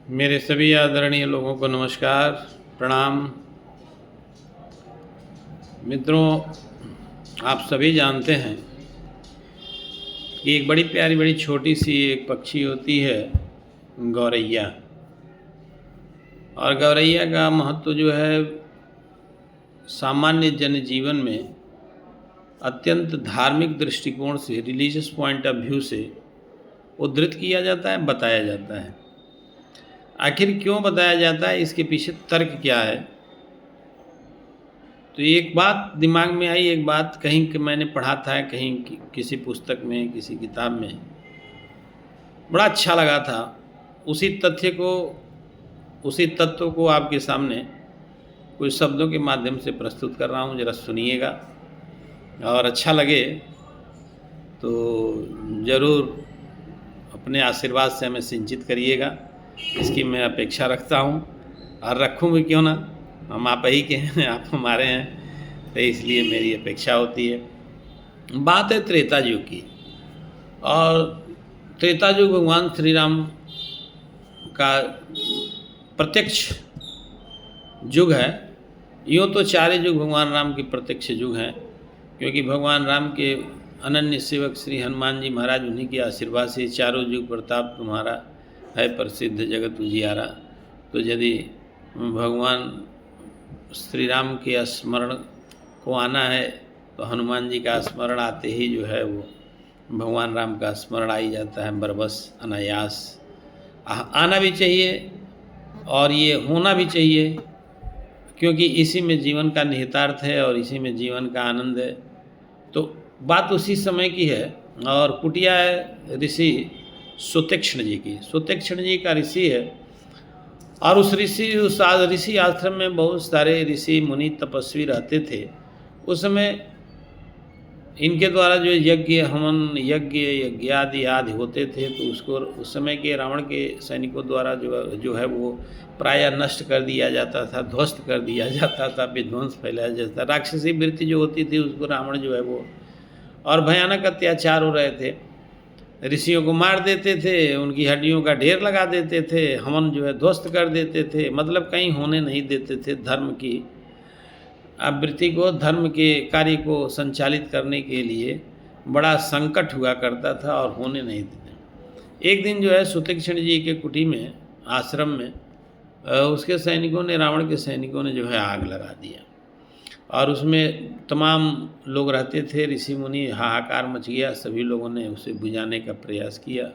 मेरे सभी आदरणीय लोगों को नमस्कार, प्रणाम। मित्रों, आप सभी जानते हैं कि एक बड़ी प्यारी बड़ी छोटी सी एक पक्षी होती है गौरैया। और गौरैया का महत्व जो है सामान्य जनजीवन में अत्यंत धार्मिक दृष्टिकोण से, रिलीजियस पॉइंट ऑफ व्यू से उद्धृत किया जाता है, बताया जाता है। आखिर क्यों बताया जाता है, इसके पीछे तर्क क्या है? तो एक बात दिमाग में आई, एक बात कहीं कि मैंने पढ़ा था, कहीं किसी पुस्तक में, किसी किताब में, बड़ा अच्छा लगा था। उसी तत्व को आपके सामने कुछ शब्दों के माध्यम से प्रस्तुत कर रहा हूँ, ज़रा सुनिएगा और अच्छा लगे तो ज़रूर अपने आशीर्वाद से हमें सिंचित करिएगा। इसकी मैं अपेक्षा रखता हूँ और रखूँ भी क्यों ना, हम आप ही के हैं, आप हमारे हैं, तो इसलिए मेरी अपेक्षा होती है। बात है त्रेता युग की, और त्रेता युग भगवान श्री राम का प्रत्यक्ष युग है। यूँ तो चारे युग भगवान राम के प्रत्यक्ष युग हैं, क्योंकि भगवान राम के अनन्य सेवक श्री हनुमान जी महाराज, उन्हीं के आशीर्वाद से चारों युग प्रताप तुम्हारा है प्रसिद्ध जगत उजियारा। तो यदि भगवान श्री राम के स्मरण को आना है तो हनुमान जी का स्मरण आते ही जो है वो भगवान राम का स्मरण आ ही जाता है, बरबस अनायास। आना भी चाहिए और ये होना भी चाहिए, क्योंकि इसी में जीवन का निहितार्थ है और इसी में जीवन का आनंद है। तो बात उसी समय की है, और कुटिया है ऋषि सुतीक्ष्ण जी की। सुतीक्ष्ण जी का ऋषि है, और उस ऋषि आश्रम में बहुत सारे ऋषि मुनि तपस्वी रहते थे। उस समय इनके द्वारा जो यज्ञ हवन यज्ञ आदि होते थे, तो उसको उस समय के रावण के सैनिकों द्वारा जो है वो प्रायः नष्ट कर दिया जाता था, ध्वस्त कर दिया जाता था, विध्वंस फैलाया जाता। राक्षसी वृत्ति जो होती थी उसको रावण जो है वो, और भयानक अत्याचार हो रहे थे। ऋषियों को मार देते थे, उनकी हड्डियों का ढेर लगा देते थे, हवन जो है ध्वस्त कर देते थे, मतलब कहीं होने नहीं देते थे। धर्म की आवृत्ति को, धर्म के कार्य को संचालित करने के लिए बड़ा संकट हुआ करता था और होने नहीं देते। एक दिन जो है सुतीक्ष्ण जी के कुटी में, आश्रम में, उसके सैनिकों ने, रावण के सैनिकों ने जो है आग लगा दिया, और उसमें तमाम लोग रहते थे, ऋषि मुनि, हाहाकार मच गया। सभी लोगों ने उसे बुझाने का प्रयास किया।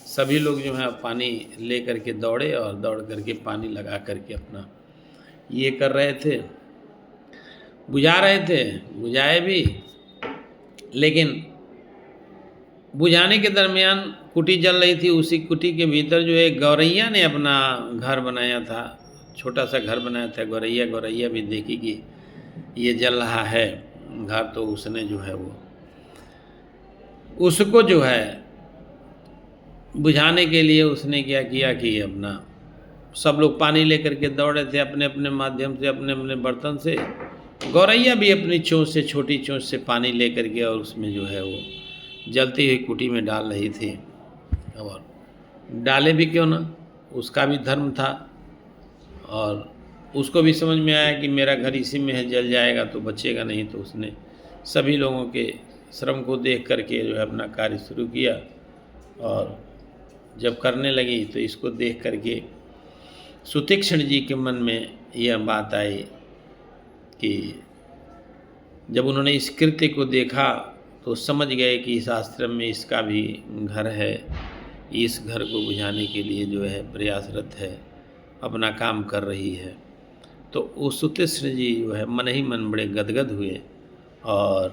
सभी लोग जो है पानी ले करके दौड़े, और दौड़ करके पानी लगा करके अपना ये कर रहे थे, बुझा रहे थे, बुझाए भी। लेकिन बुझाने के दरमियान कुटी जल रही थी, उसी कुटी के भीतर जो है गौरैया ने अपना घर बनाया था, छोटा सा घर बनाया था। गौरैया भी देखी कि ये जल रहा है घर, तो उसने जो है वो उसको जो है बुझाने के लिए उसने क्या किया कि अपना सब लोग पानी लेकर के दौड़े थे अपने अपने माध्यम से, अपने अपने बर्तन से। गौरैया भी अपनी चोंच से, छोटी चोंच से पानी लेकर के और उसमें जो है वो जलती हुई कुटी में डाल रही थी। और डाले भी क्यों ना, उसका भी धर्म था, और उसको भी समझ में आया कि मेरा घर इसी में है, जल जाएगा तो बचेगा नहीं। तो उसने सभी लोगों के श्रम को देख करके जो है अपना कार्य शुरू किया, और जब करने लगी तो इसको देख करके सुतीक्ष्ण जी के मन में यह बात आई कि जब उन्होंने इस कृत्य को देखा तो समझ गए कि इस आश्रम में इसका भी घर है, इस घर को बुझाने के लिए जो है प्रयासरत है, अपना काम कर रही है। तो वो सुतीक्ष्ण जी जो है मन ही मन बड़े गदगद हुए, और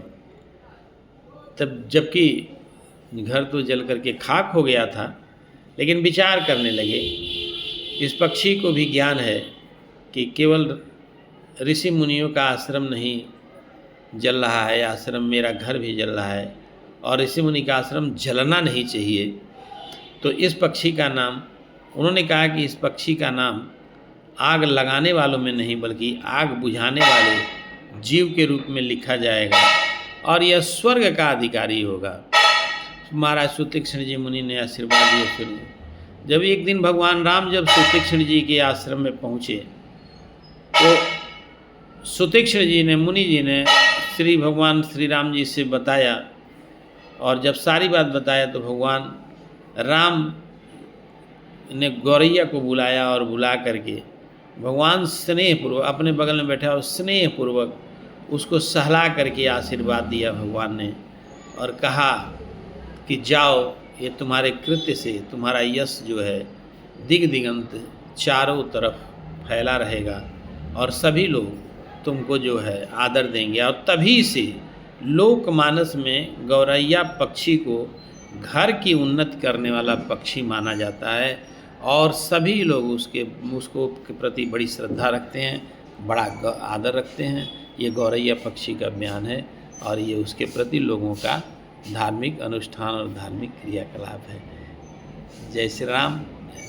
तब जबकि घर तो जल करके खाक हो गया था, लेकिन विचार करने लगे। इस पक्षी को भी ज्ञान है कि केवल ऋषि मुनियों का आश्रम नहीं जल रहा है, आश्रम मेरा घर भी जल रहा है, और ऋषि मुनि का आश्रम जलना नहीं चाहिए। तो इस पक्षी का नाम, उन्होंने कहा कि इस पक्षी का नाम आग लगाने वालों में नहीं बल्कि आग बुझाने वाले जीव के रूप में लिखा जाएगा, और यह स्वर्ग का अधिकारी होगा। महाराज सुतीक्ष्ण जी मुनि ने आशीर्वाद दिए। फिर जब एक दिन भगवान राम जब सुतीक्ष्ण जी के आश्रम में पहुँचे तो सुतीक्ष्ण जी ने, मुनि जी ने श्री भगवान श्री राम जी से बताया, और जब सारी बात बताया तो भगवान राम ने गौरैया को बुलाया और बुला करके भगवान स्नेहपूर्वक अपने बगल में बैठा और स्नेहपूर्वक उसको सहला करके आशीर्वाद दिया भगवान ने, और कहा कि जाओ, ये तुम्हारे कृत्य से तुम्हारा यश जो है दिग दिगंत चारों तरफ फैला रहेगा और सभी लोग तुमको जो है आदर देंगे। और तभी से लोकमानस में गौरैया पक्षी को घर की उन्नति करने वाला पक्षी माना जाता है और सभी लोग उसको के प्रति बड़ी श्रद्धा रखते हैं, बड़ा आदर रखते हैं। ये गौरैया पक्षी का बयान है और ये उसके प्रति लोगों का धार्मिक अनुष्ठान और धार्मिक क्रियाकलाप है। जय श्री राम।